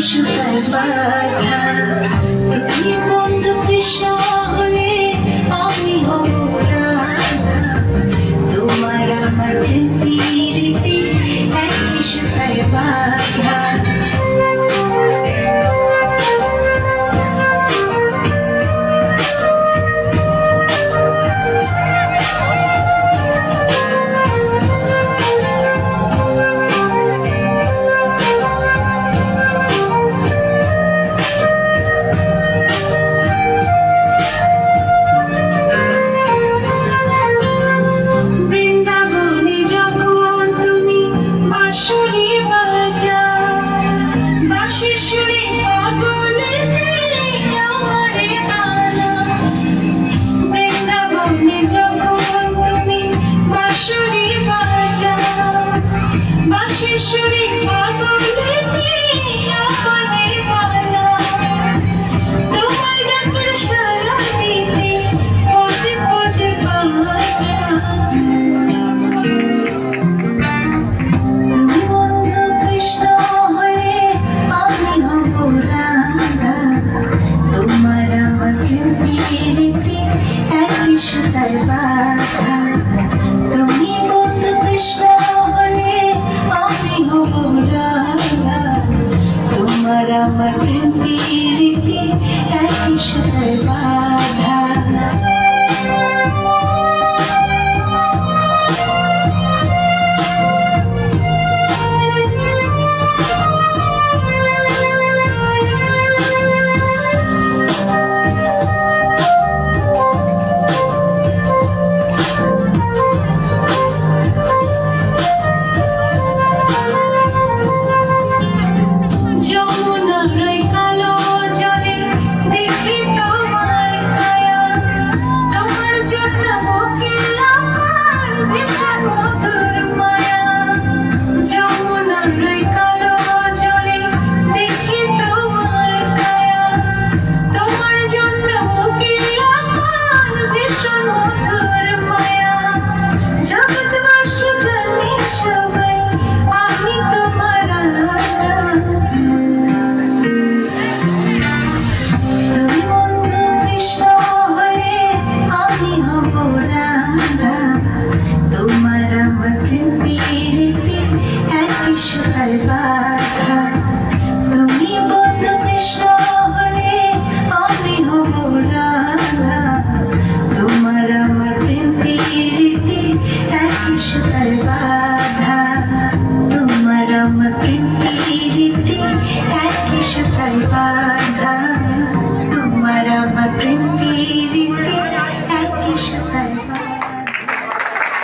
সুতায় বাঁধা। তুমি বন্ধু কৃষ্ণ হলে আমি হব রাধা। তোমার আমার প্রেম প্রীতি একই সুতায় বাঁধা। তুমি বন্ধু কৃষ্ণ হলে আমি হব রাধা। তোমার আমার প্রেম প্রীতি একই সুতায় বাঁধা। তুমি বন্ধু কৃষ্ণ হলে আমি হব রাধা। তোমার আমার প্রেম প্রীতি একই সুতায় বাঁধা। তোমার আমার প্রেম প্রীতি একই সুতায় বাঁধা। তোমার আমার প্রেম